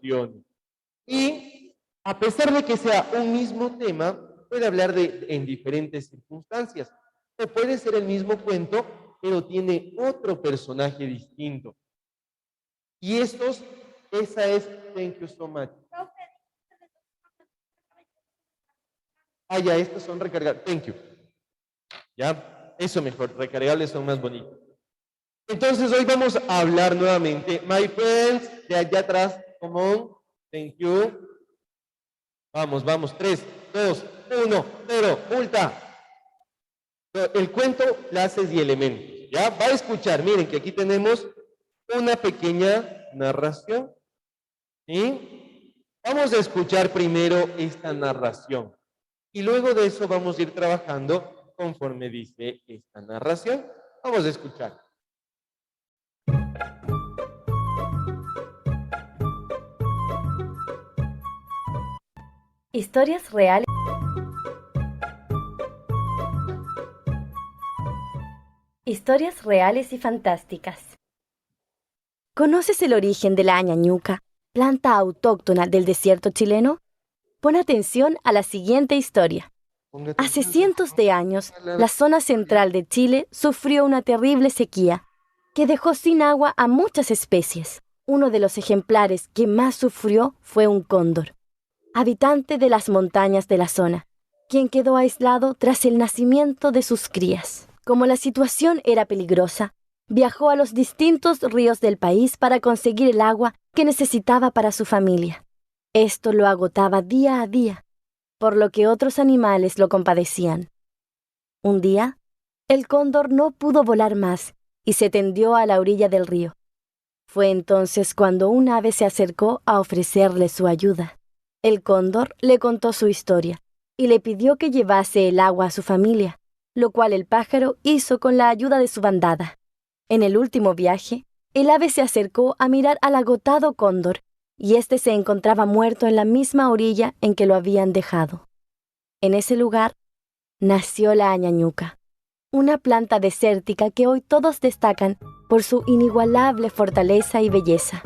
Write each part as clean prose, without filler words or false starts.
situaciones. Y a pesar de que sea un mismo tema, puede hablar en diferentes circunstancias. O puede ser el mismo cuento, pero tiene otro personaje distinto. Y esa es, thank you so much. Ah, ya, estos son recargables, thank you. Ya, eso mejor, recargables son más bonitos. Entonces hoy vamos a hablar nuevamente, my friends, de allá atrás, come on, thank you. Vamos, vamos, 3, 2, 1, 0, multa. El cuento, clases y elementos. Ya, va a escuchar, miren que aquí tenemos una pequeña narración. ¿Sí? Vamos a escuchar primero esta narración. Y luego de eso vamos a ir trabajando conforme dice esta narración. Vamos a escuchar. Historias reales. Historias reales y fantásticas. ¿Conoces el origen de la añañuca, planta autóctona del desierto chileno? Pon atención a la siguiente historia. Hace cientos de años, la zona central de Chile sufrió una terrible sequía que dejó sin agua a muchas especies. Uno de los ejemplares que más sufrió fue un cóndor, habitante de las montañas de la zona, quien quedó aislado tras el nacimiento de sus crías. Como la situación era peligrosa, viajó a los distintos ríos del país para conseguir el agua que necesitaba para su familia. Esto lo agotaba día a día, por lo que otros animales lo compadecían. Un día, el cóndor no pudo volar más y se tendió a la orilla del río. Fue entonces cuando un ave se acercó a ofrecerle su ayuda. El cóndor le contó su historia y le pidió que llevase el agua a su familia, lo cual el pájaro hizo con la ayuda de su bandada. En el último viaje, el ave se acercó a mirar al agotado cóndor y éste se encontraba muerto en la misma orilla en que lo habían dejado. En ese lugar nació la añañuca, una planta desértica que hoy todos destacan por su inigualable fortaleza y belleza.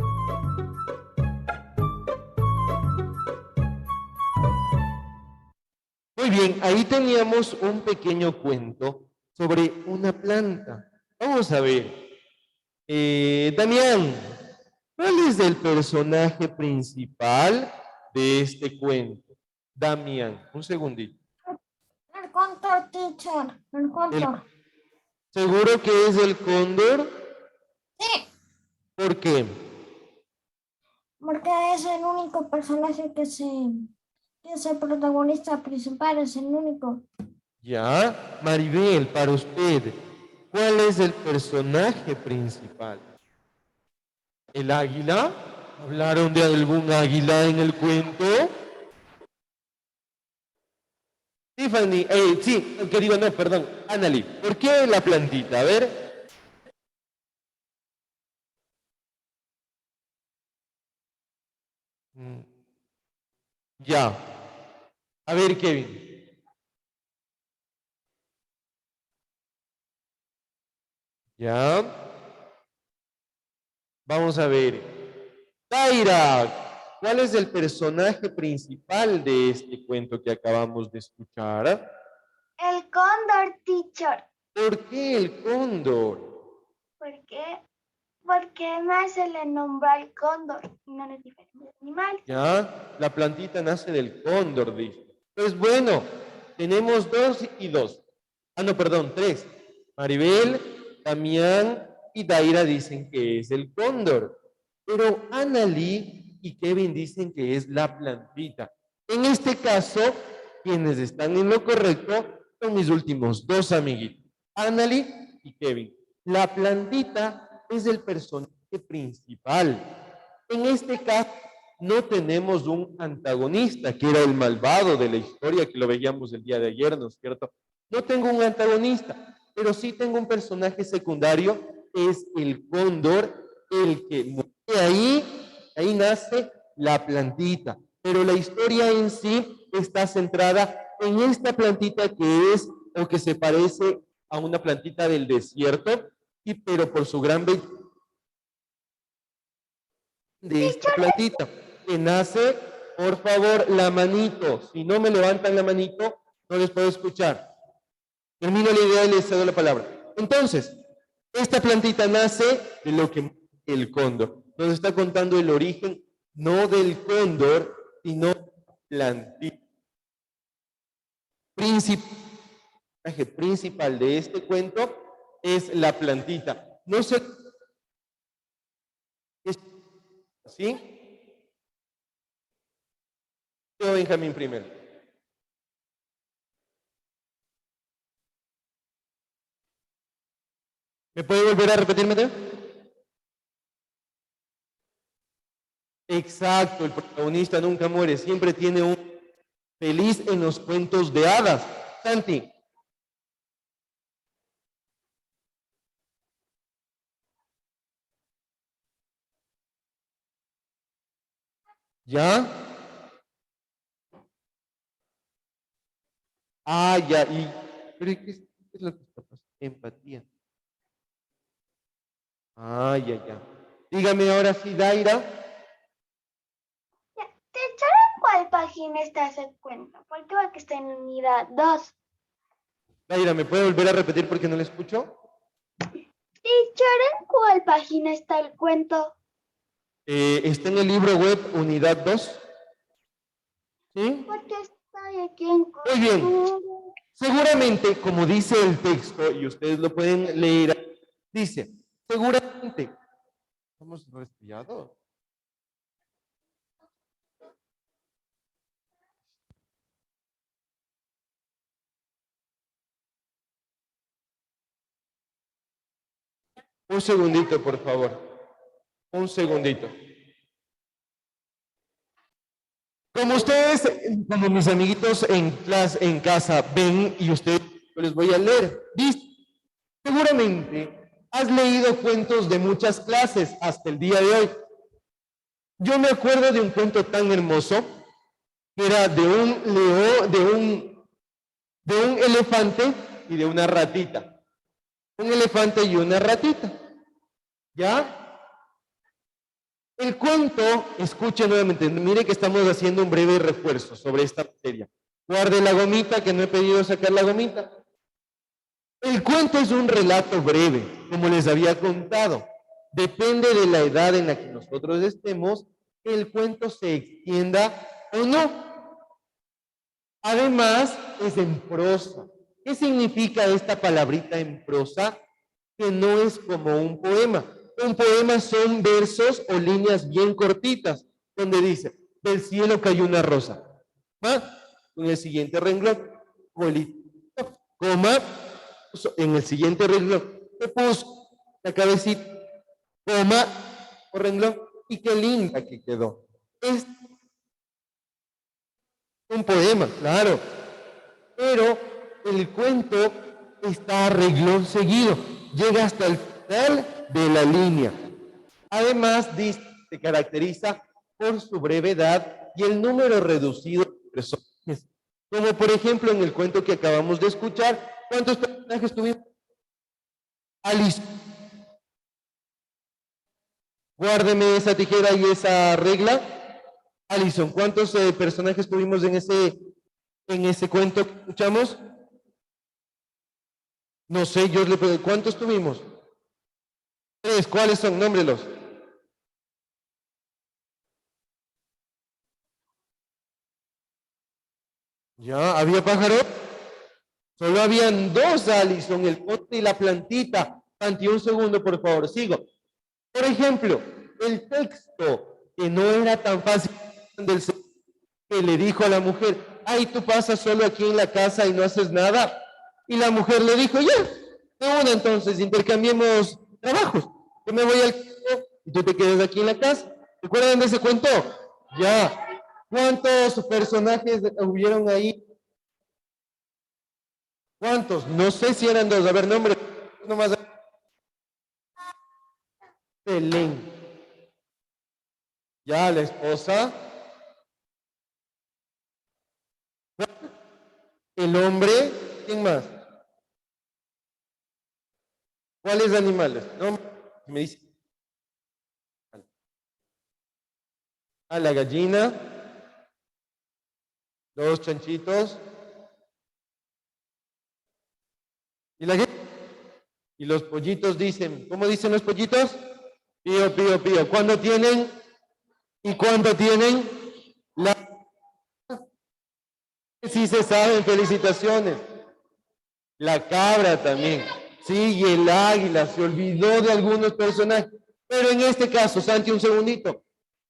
Muy bien, ahí teníamos un pequeño cuento sobre una planta. Vamos a ver. Damián, ¿cuál es el personaje principal de este cuento? Damián, un segundito. El cóndor, teacher. El cóndor. ¿Seguro que es el cóndor? Sí, ¿Por qué? porque es el único personaje que es el protagonista principal, es el único. Ya, Maribel, para usted, ¿cuál es el personaje principal? ¿El águila? ¿Hablaron de algún águila en el cuento? Tiffany, sí, querido, no, perdón, Annalie, ¿por qué la plantita? A ver. Ya. A ver, Kevin. Ya. Vamos a ver. Taira, ¿cuál es el personaje principal de este cuento que acabamos de escuchar? El cóndor, teacher. ¿Por qué el cóndor? ¿Por qué? Porque más se le nombra al cóndor y no los diferentes animales. Ya, la plantita nace del cóndor, dice. Pues bueno, tenemos 2 y 2. Ah, no, perdón, 3. Maribel, Damián y Daira dicen que es el cóndor. Pero Annalie y Kevin dicen que es la plantita. En este caso, quienes están en lo correcto son mis últimos 2 amiguitos, Annalie y Kevin. La plantita es el personaje principal. En este caso, no tenemos un antagonista, que era el malvado de la historia, que lo veíamos el día de ayer, ¿no es cierto? No tengo un antagonista, pero sí tengo un personaje secundario, es el cóndor, el que muere ahí nace la plantita. Pero la historia en sí está centrada en esta plantita que es, o que se parece a una plantita del desierto, pero por su gran belleza de esta plantita. que nace, por favor, la manito. Si no me levantan la manito, no les puedo escuchar. Termino la idea y les cedo la palabra. Entonces, esta plantita nace de lo que el cóndor. Nos está contando el origen, no del cóndor, sino plantita. Personaje principal de este cuento es la plantita. No sé, ¿sí? Yo, Benjamín, primero. ¿Me puede volver a repetir, Mateo? Exacto, el protagonista nunca muere, siempre tiene un feliz en los cuentos de hadas. Santi. ¿Ya? Ah, ya, pero ¿qué es lo que está pasando? Empatía. Ah, ya, ya. Dígame ahora sí, Daira. Teacher, ¿en cuál página está ese cuento? Porque veo que está en unidad 2. Daira, ¿me puede volver a repetir porque no le escucho? Teacher, ¿en cuál página está el cuento? Está en el libro web Unidad 2. ¿Sí? Porque estoy aquí en Muy bien. cultura. Seguramente, como dice el texto, y ustedes lo pueden leer, dice, seguramente, ¿estamos resfriados? Un segundito, por favor. Un segundito. Como ustedes, como mis amiguitos en casa ven y ustedes, yo les voy a leer. Dice, seguramente has leído cuentos de muchas clases hasta el día de hoy. Yo me acuerdo de un cuento tan hermoso que era de un león, de un elefante y de una ratita. Un elefante y una ratita. ¿Ya? El cuento, escuche nuevamente, mire que estamos haciendo un breve refuerzo sobre esta materia. Guarde la gomita, que no he pedido sacar la gomita. El cuento es un relato breve, como les había contado. Depende de la edad en la que nosotros estemos, que el cuento se extienda o no. Además, es en prosa. ¿Qué significa esta palabrita en prosa? Que no es como un poema. Un poema son versos o líneas bien cortitas, donde dice, del cielo cayó una rosa. ¿Ah? En el siguiente renglón, coma, en el siguiente renglón, te puso la cabecita, coma, o renglón, y qué linda que quedó. Es un poema, claro, pero el cuento está a renglón seguido, llega hasta el final de la línea. Además, se caracteriza por su brevedad y el número reducido de personajes. Como por ejemplo en el cuento que acabamos de escuchar, ¿cuántos personajes tuvimos? Alice. Guárdeme esa tijera y esa regla. Alison, ¿cuántos personajes tuvimos en ese cuento que escuchamos? No sé, yo le pregunto, ¿cuántos tuvimos? 3, ¿cuáles son? Nómbrelos. Ya, ¿había pájaros? Solo habían 2, Alison, el pote y la plantita. Santi, un segundo, por favor, sigo. Por ejemplo, el texto, que no era tan fácil, del que le dijo a la mujer, ay, tú pasas solo aquí en la casa y no haces nada. Y la mujer le dijo, ya, de una entonces, intercambiemos trabajos. Yo me voy al campo y tú te quedas aquí en la casa. ¿Recuerdan de ese cuento? Ya. ¿Cuántos personajes hubieron ahí? ¿Cuántos? No sé si eran 2. A ver, nombre. Nomás. Belén. Ya, la esposa. El hombre. ¿Quién más? ¿Cuáles animales? No, me dice. a la gallina, 2 chanchitos, y los pollitos dicen, ¿cómo dicen los pollitos? Pío, pío, pío. ¿Cuándo tienen? ¿Y cuánto tienen? Sí se saben, felicitaciones. La cabra también. Sí, y el águila, se olvidó de algunos personajes. Pero en este caso, Santi, un segundito.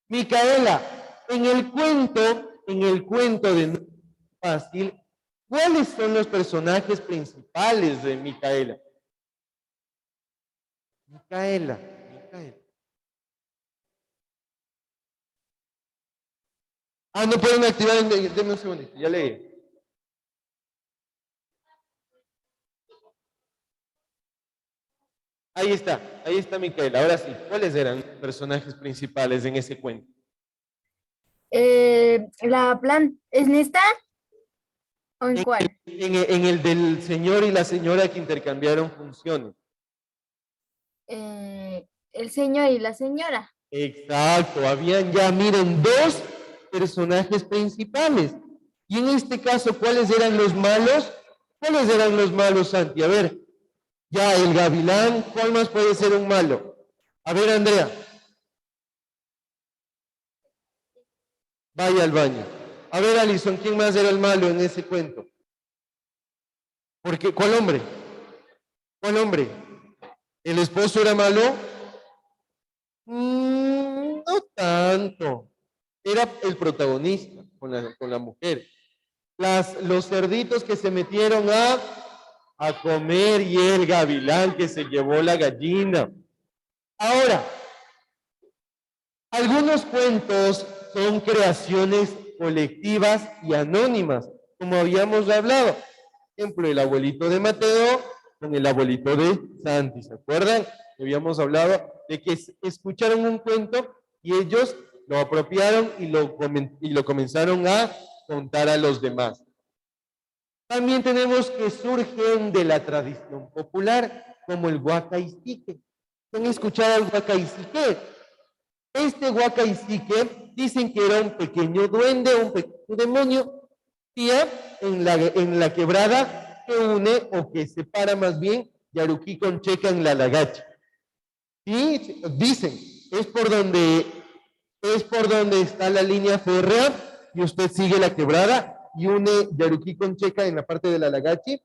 Micaela, en el cuento de No Fácil, ¿cuáles son los personajes principales de Micaela? Micaela. Ah, no pueden activar, denme un segundito, ya leí. Ahí está Micaela. Ahora sí, ¿cuáles eran los personajes principales en ese cuento? La planta, ¿es en esta? ¿O en cuál? En el del señor y la señora que intercambiaron funciones. El señor y la señora. Exacto, habían ya, miren, 2 personajes principales. Y en este caso, ¿cuáles eran los malos? ¿Cuáles eran los malos, Santi? A ver, ya el gavilán, ¿cuál más puede ser un malo? A ver, Andrea. Vaya al baño. A ver, Alison, ¿quién más era el malo en ese cuento? Porque, ¿cuál hombre? ¿Cuál hombre? ¿El esposo era malo? No tanto. Era el protagonista con la mujer. Los cerditos que se metieron a comer y el gavilán que se llevó la gallina. Ahora, algunos cuentos son creaciones colectivas y anónimas, como habíamos hablado. Por ejemplo, el abuelito de Mateo con el abuelito de Santi, ¿se acuerdan? Habíamos hablado de que escucharon un cuento y ellos lo apropiaron y lo comenzaron a contar a los demás. También tenemos que surgen de la tradición popular, como el huacaicique. ¿Han escuchado el huacaicique? Este huacaicique dicen que era un pequeño duende, un pequeño demonio, en la quebrada que une o que separa más bien Yaruquí con Checa en la Lagacha. Y dicen, es por donde está la línea férrea y usted sigue la quebrada y une Yaruquí con Checa en la parte de la Lagache.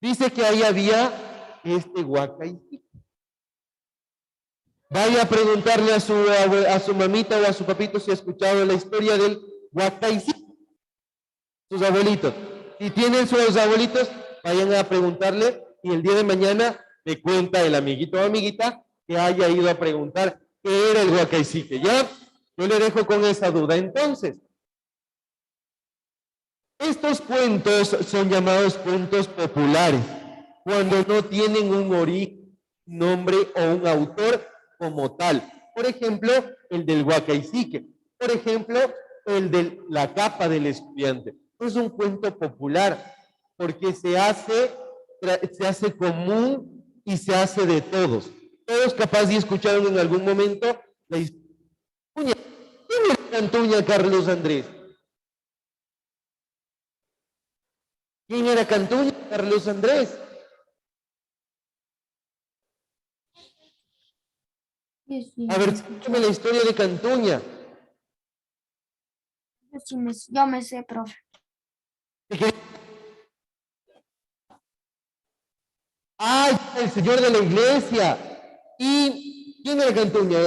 Dice que ahí había este huacaicique. Vaya a preguntarle a su mamita o a su papito si ha escuchado la historia del huacaicique. Sus abuelitos. Si tienen sus abuelitos, vayan a preguntarle y el día de mañana le cuenta el amiguito o amiguita que haya ido a preguntar qué era el huacaicique. ¿Ya? Yo le dejo con esa duda. Entonces, estos cuentos son llamados cuentos populares, cuando no tienen un origen, nombre o un autor como tal. Por ejemplo, el del huacaicique. Por ejemplo, el de la capa del estudiante. Es un cuento popular porque se hace común y se hace de todos. Todos capaz de escucharon en algún momento la historia. ¿Quién era Cantuña, Carlos Andrés? ¿Quién era Cantuña, Carlos Andrés? A ver, escúchame la historia de Cantuña. Yo me sé, profe. ¡Ay, el señor de la iglesia! ¿Y quién era Cantuña?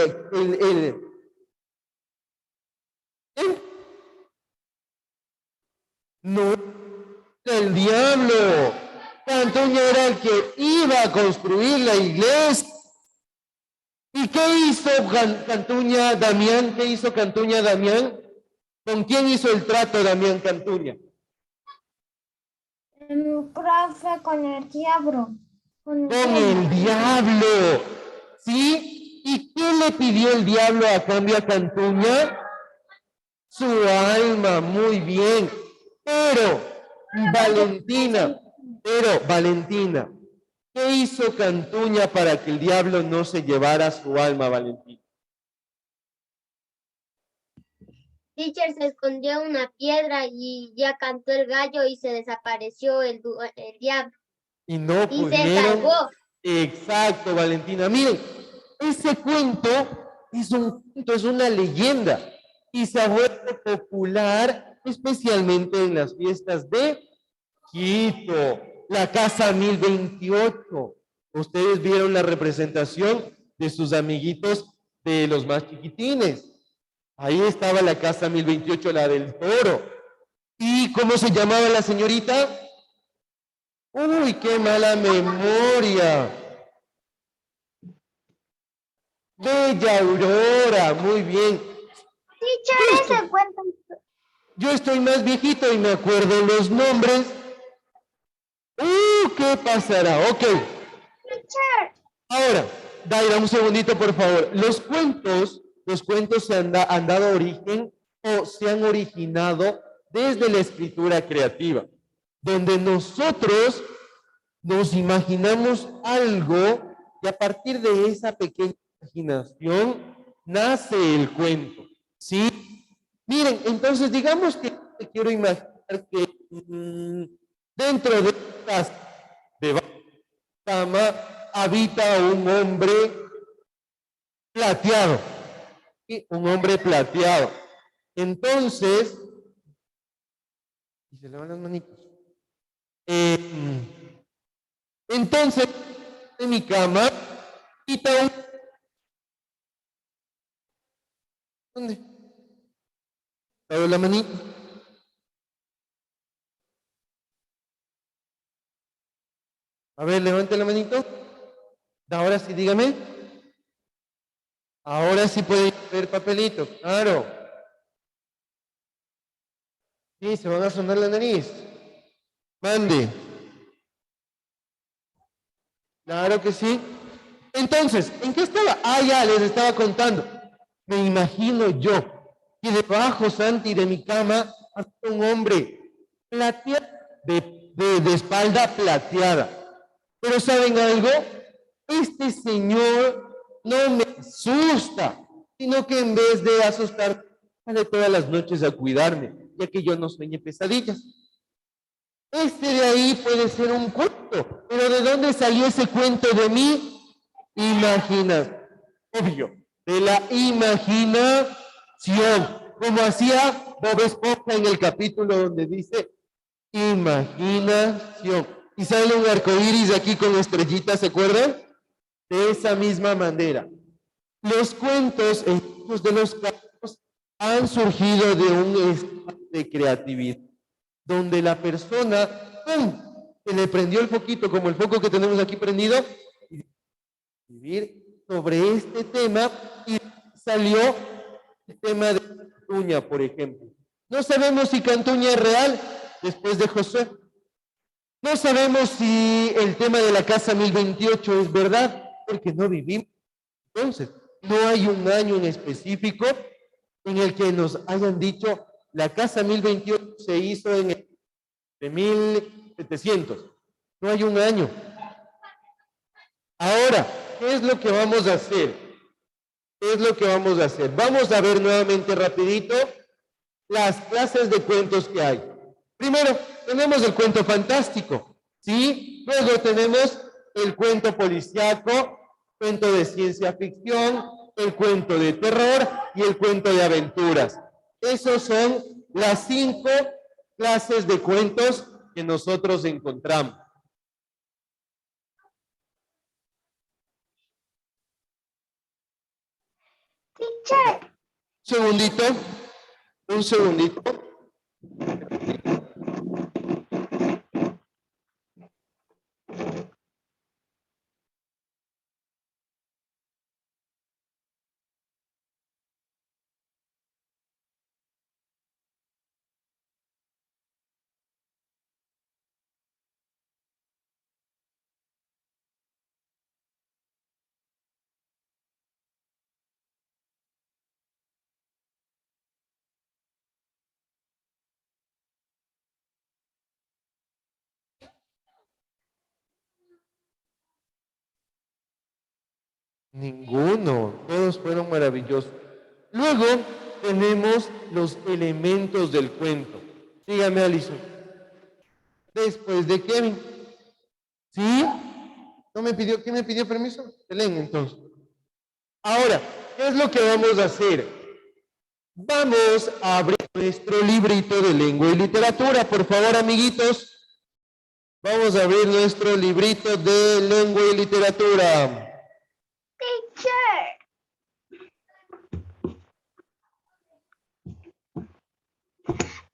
No, el diablo. Cantuña era el que iba a construir la iglesia. ¿Y qué hizo Cantuña Damián? ¿Qué hizo Cantuña Damián? ¿Con quién hizo el trato Damián Cantuña? Profe, con el diablo. Con el diablo. ¿Sí? ¿Y qué le pidió el diablo a cambio a Cantuña? Su alma, muy bien. Pero, Valentina, ¿qué hizo Cantuña para que el diablo no se llevara su alma, Valentina? Teacher, se escondió una piedra y ya cantó el gallo y se desapareció el diablo. Y no Y se pudieron. salvó. Exacto, Valentina. Miren, ese cuento es una leyenda y se ha vuelto popular especialmente en las fiestas de Quito, la Casa 1028. Ustedes vieron la representación de sus amiguitos de los más chiquitines. Ahí estaba la Casa 1028, la del Toro. ¿Y cómo se llamaba la señorita? Uy, qué mala memoria. Bella Aurora, muy bien. Teacher, ese cuento. Yo estoy más viejito y me acuerdo los nombres. ¿Qué pasará? Ok. Teacher. Ahora, Daira, un segundito, por favor. Los cuentos han dado origen o se han originado desde la escritura creativa, donde nosotros nos imaginamos algo y a partir de esa pequeña imaginación nace el cuento, ¿sí? Miren, entonces digamos que quiero imaginar que dentro de estas de cama habita un hombre plateado, ¿sí? Un hombre plateado. Entonces, y se le van las manitos. Entonces, en mi cama, quita un... ¿Dónde? Abro la manita. A ver, levante la manito. Ahora sí, dígame. Ahora sí puede ver papelito, claro. Sí, se van a sonar la nariz. Mande. Claro que sí. Entonces, ¿en qué estaba? Ah, ya, les estaba contando. Me imagino yo que debajo, Santi, de mi cama, había un hombre plateado, de espalda plateada. Pero ¿saben algo? Este señor no me asusta, sino que en vez de asustar, sale todas las noches a cuidarme, ya que yo no sueñe pesadillas. Este de ahí puede ser un cuento, pero ¿de dónde salió ese cuento de mí? Imaginas, obvio, de la imaginación, como hacía Bob Esponja en el capítulo donde dice imaginación. Y sale un arcoíris aquí con estrellitas, ¿se acuerdan? De esa misma manera. Los cuentos en muchos de los casos han surgido de un estado de creatividad, donde la persona, ¡pum!, se le prendió el foquito, como el foco que tenemos aquí prendido, y escribir sobre este tema, y salió el tema de Cantuña, por ejemplo. No sabemos si Cantuña es real después de José. No sabemos si el tema de la casa 1028 es verdad, porque no vivimos. Entonces, no hay un año en específico en el que nos hayan dicho la casa 1028 se hizo en el de 1700. No hay un año. Ahora, ¿qué es lo que vamos a hacer? ¿Qué es lo que vamos a hacer? Vamos a ver nuevamente rapidito las clases de cuentos que hay. Primero, tenemos el cuento fantástico, ¿sí? Luego tenemos el cuento policíaco, cuento de ciencia ficción, el cuento de terror y el cuento de aventuras. Esos son las 5 clases de cuentos que nosotros encontramos. Teacher. Segundito, un segundito. Ninguno, todos fueron maravillosos. Luego tenemos los elementos del cuento. Dígame, Alison. Después de Kevin. ¿Sí? ¿No me pidió? ¿Quién me pidió permiso? Belén, entonces. Ahora, ¿qué es lo que vamos a hacer? Vamos a abrir nuestro librito de lengua y literatura. Por favor, amiguitos. Vamos a abrir nuestro librito de lengua y literatura. Teacher.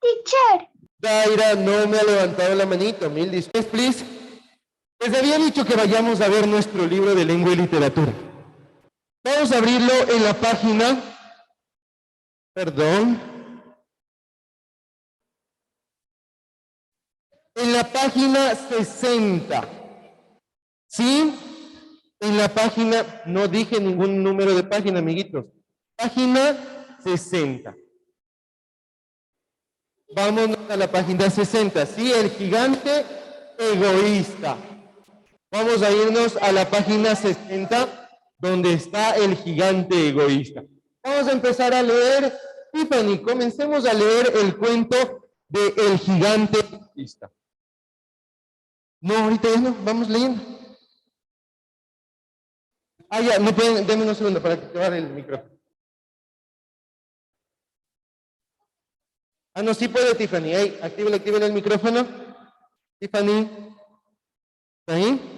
Teacher. Daira no me ha levantado la manito. Mil disculpas, please. Les había dicho que vayamos a ver nuestro libro de lengua y literatura. Vamos a abrirlo en la página. Perdón. En la página 60. ¿Sí? En la página, no dije ningún número de página, amiguitos. Página 60. Vámonos a la página 60. Sí, el gigante egoísta. Vamos a irnos a la página 60, donde está el gigante egoísta. Vamos a empezar a leer. Tiffany, comencemos a leer el cuento de El gigante egoísta. No, ahorita ya no, vamos leyendo. Ah, ya, no pueden, denme un segundo para activar el micrófono. Ah, no, sí puede, Tiffany. Ahí, actívenle el micrófono. Tiffany. ¿Está ahí?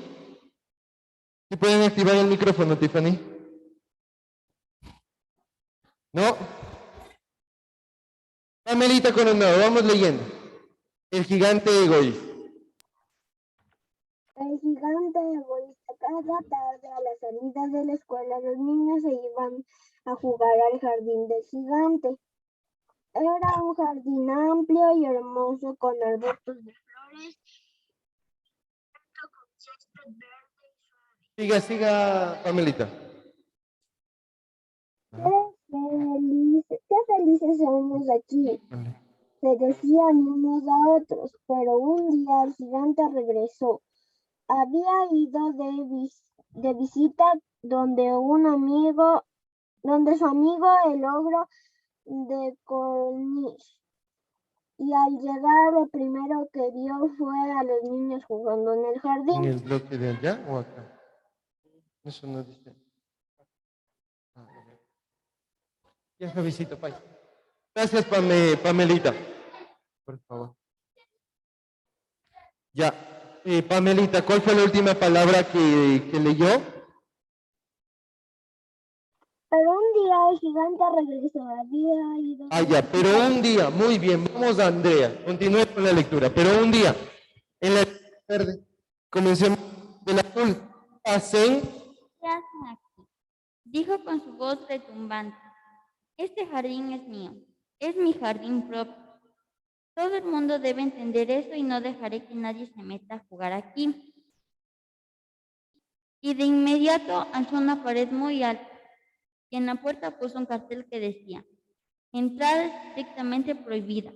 ¿Sí pueden activar el micrófono, Tiffany? No. Amelita Coronado, vamos leyendo. El gigante egoísta. El gigante egoísta. Cada tarde a la salida de la escuela los niños se iban a jugar al jardín del gigante. Era un jardín amplio y hermoso con arbustos de flores, con césped verde. Siga, Amelita. Qué felices somos aquí, se decían unos a otros, pero un día el gigante regresó. Había ido de visita donde su amigo el ogro de Cornish. Y al llegar lo primero que vio fue a los niños jugando en el jardín. ¿En el bloque de allá o acá? Eso no dice. Ya, Javisito, pay. Gracias, Pamelita. Por favor. Ya. Pamelita, ¿cuál fue la última palabra que leyó? Pero un día el gigante regresó. Había ido. Ah, ya, pero un día, muy bien, vamos a Andrea, continúe con la lectura, pero un día, en la verde, comencemos del azul, pasen. ¿Qué hacen aquí? Dijo con su voz retumbante. Este jardín es mío, es mi jardín propio. Todo el mundo debe entender eso y no dejaré que nadie se meta a jugar aquí. Y de inmediato alzó una pared muy alta y en la puerta puso un cartel que decía: entrada estrictamente prohibida.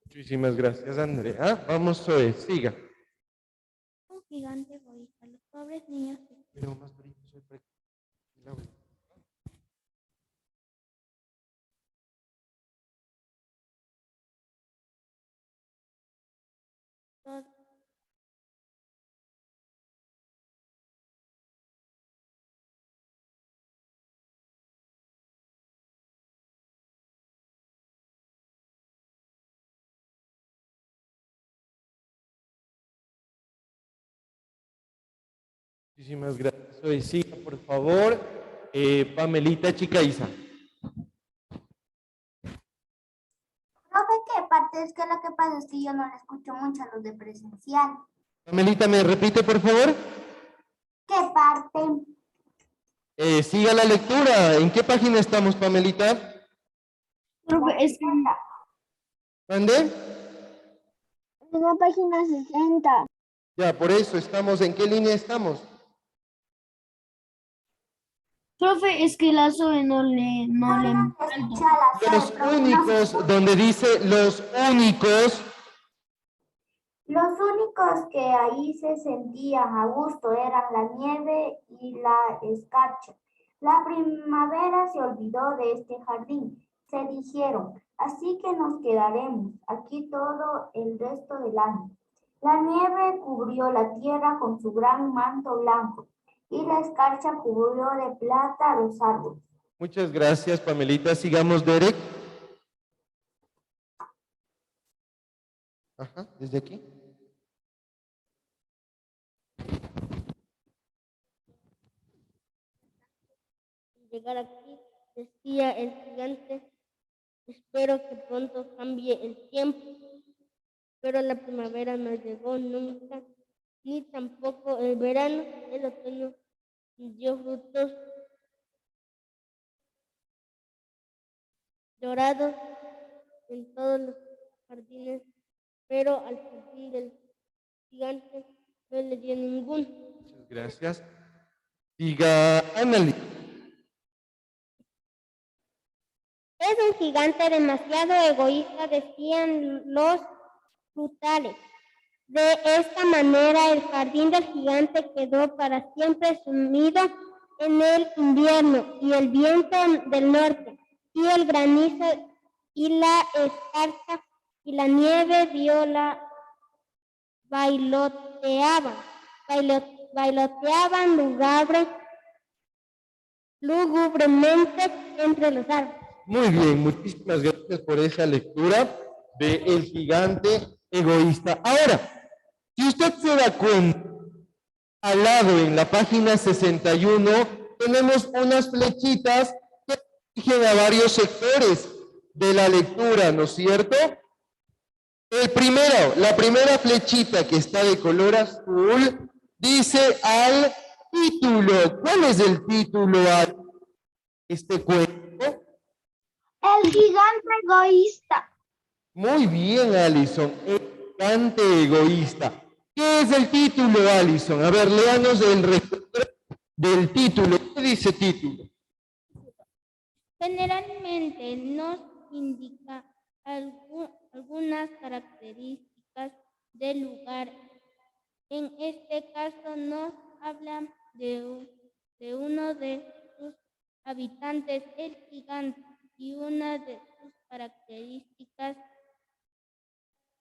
Muchísimas gracias, Andrea. Vamos, Zoe, siga. Un gigante egoísta, los pobres niños. Pero más bonito, soy Muchísimas gracias. Zoe, siga, por favor. Pamelita Chica Isa. Profe, ¿qué parte? Es que lo que pasa es que yo no le escucho mucho a los de presencial. Pamelita, ¿me repite, por favor? ¿Qué parte? Siga la lectura. ¿En qué página estamos, Pamelita? Profe, es que ¿Mande? en la página 60. Ya, por eso estamos. ¿En qué línea estamos? Profe, es que la Zoe no le Los únicos, donde dice los únicos. Los únicos que ahí se sentían a gusto eran la nieve y la escarcha. La primavera se olvidó de este jardín Se dijeron, así que nos quedaremos aquí todo el resto del año. La nieve cubrió la tierra con su gran manto blanco y la escarcha cubrió de plata los árboles. Muchas gracias, Pamelita. Sigamos, Derek. Ajá, desde aquí. Llegar aquí, decía el gigante, espero que pronto cambie el tiempo. Pero la primavera no llegó nunca, ni tampoco el verano. El otoño dio frutos dorados en todos los jardines, pero al jardín del gigante no le dio ninguno. Muchas gracias. Diga, Annalise. Es un gigante demasiado egoísta, decían los frutales. De esta manera, el jardín del gigante quedó para siempre sumido en el invierno, y el viento del norte, y el granizo, y la escarcha, y la nieve viola bailoteaban lúgubremente entre los árboles. Muy bien, muchísimas gracias por esa lectura de El gigante egoísta. Ahora, si usted se da cuenta, al lado en la página 61 tenemos unas flechitas que dirigen a varios sectores de la lectura, ¿no es cierto? La primera flechita que está de color azul dice al título. ¿Cuál es el título a este cuento? El gigante egoísta. Muy bien, Alison. El gigante egoísta. ¿Qué es el título, Alison? A ver, léanos el recuadro del título. ¿Qué dice título? Generalmente nos indica algunas características del lugar. En este caso nos habla de uno de sus habitantes, el gigante, y una de sus características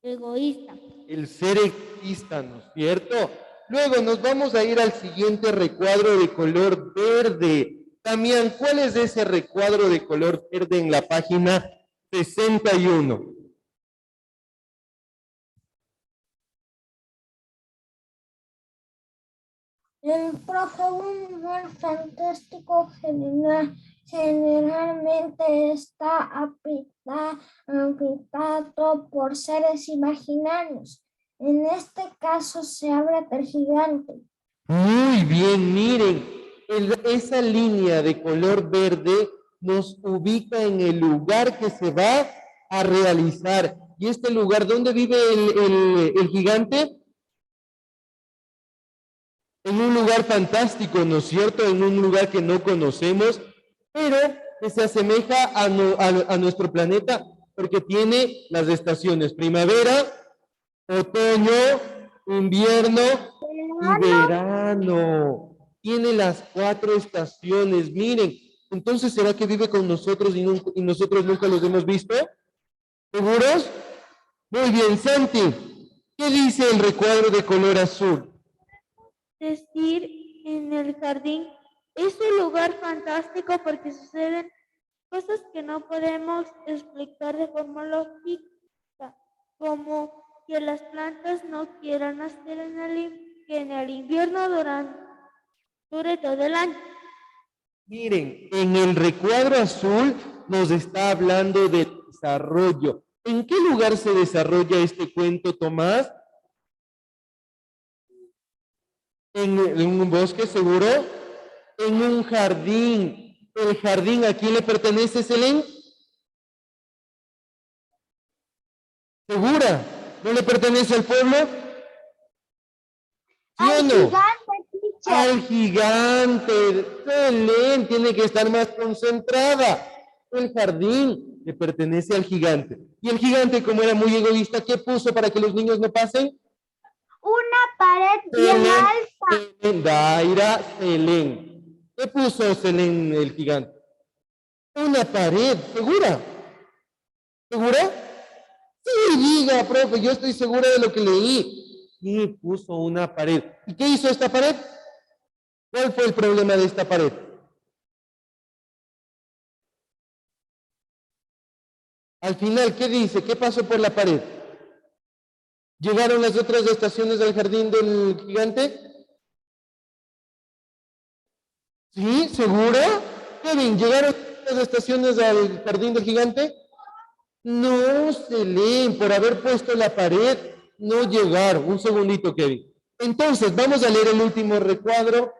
egoísta. El ser egoísta, ¿no es cierto? Luego nos vamos a ir al siguiente recuadro de color verde. Damián, ¿cuál es ese recuadro de color verde en la página 61? Profe, un lugar fantástico generalmente está habitado por seres imaginarios. En este caso se habla del gigante. Muy bien, miren, esa línea de color verde nos ubica en el lugar que se va a realizar. ¿Y este lugar, dónde vive el gigante? En un lugar fantástico, ¿no es cierto? En un lugar que no conocemos, pero que se asemeja a nuestro planeta, porque tiene las estaciones primavera, otoño, invierno y verano. Tiene las 4 estaciones, miren. Entonces, ¿será que vive con nosotros y nosotros nunca los hemos visto? ¿Seguros? Muy bien, Santi. ¿Qué dice el recuadro de color azul? Decir en el jardín es un lugar fantástico porque suceden cosas que no podemos explicar de forma lógica, como que las plantas no quieran nacer en el invierno dure todo el año. Miren, en el recuadro azul nos está hablando de desarrollo. ¿En qué lugar se desarrolla este cuento, Tomás? ¿En un bosque, seguro? En un jardín. ¿El jardín a quién le pertenece, Selén? ¿Segura? ¿No le pertenece al pueblo? ¿Sí o no? Al gigante. Selén tiene que estar más concentrada. El jardín le pertenece al gigante. Y el gigante, como era muy egoísta, ¿qué puso para que los niños no pasen? Una pared bien alta. Daira, Selén. ¿Qué puso Selén el gigante? Una pared, ¿segura? ¿Segura? Sí, diga, profe, yo estoy segura de lo que leí. Y puso una pared. ¿Y qué hizo esta pared? ¿Cuál fue el problema de esta pared? Al final, ¿qué dice? ¿Qué pasó por la pared? ¿Llegaron las otras estaciones del jardín del gigante? ¿Sí? ¿Segura? Kevin, ¿llegaron las estaciones al jardín del gigante? No se leen por haber puesto la pared. No llegaron. Un segundito, Kevin. Entonces, vamos a leer el último recuadro.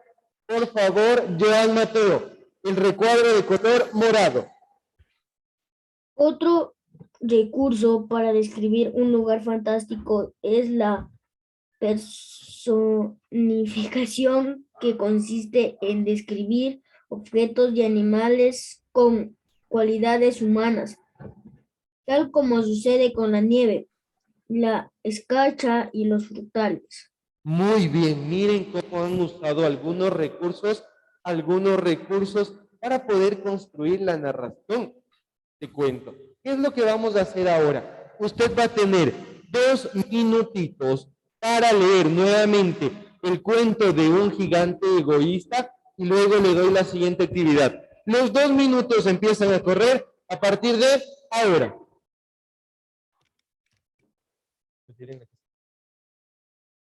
Por favor, Joan Mateo. El recuadro de color morado. Otro recurso para describir un lugar fantástico es la personificación, que consiste en describir objetos y animales con cualidades humanas, tal como sucede con la nieve, la escarcha y los frutales. Muy bien, miren cómo han usado algunos recursos para poder construir la narración de cuento. ¿Qué es lo que vamos a hacer ahora? Usted va a tener 2 minutitos para leer nuevamente el cuento de un gigante egoísta y luego le doy la siguiente actividad. Los 2 minutos empiezan a correr a partir de ahora.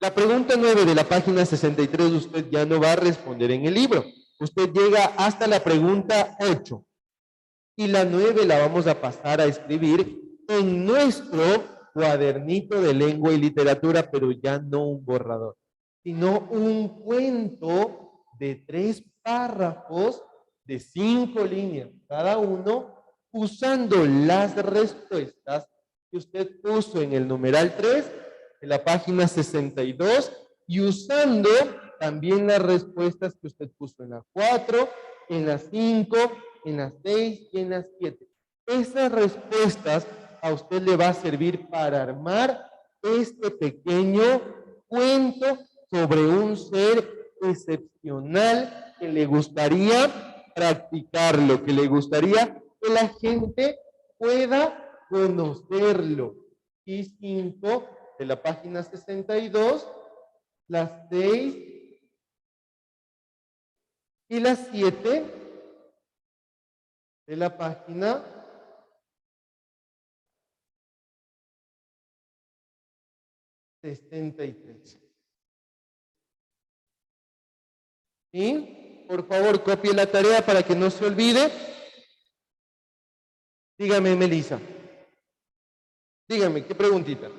La pregunta 9 de la página 63 usted ya no va a responder en el libro. Usted llega hasta la pregunta 8. Y la 9 la vamos a pasar a escribir en nuestro cuadernito de lengua y literatura, pero ya no un borrador, sino un cuento de 3 párrafos de 5 líneas cada uno, usando las respuestas que usted puso en el numeral 3 de la página 62 y usando también las respuestas que usted puso en la 4, en la 5, en las 6 y en las 7. Esas respuestas a usted le va a servir para armar este pequeño cuento sobre un ser excepcional que le gustaría practicarlo, que le gustaría que la gente pueda conocerlo. Y 5 de la página 62, las 6 y las 7 de la página 63. ¿Sí? Por favor, copie la tarea para que no se olvide. Dígame, Melissa. Dígame, ¿qué preguntita?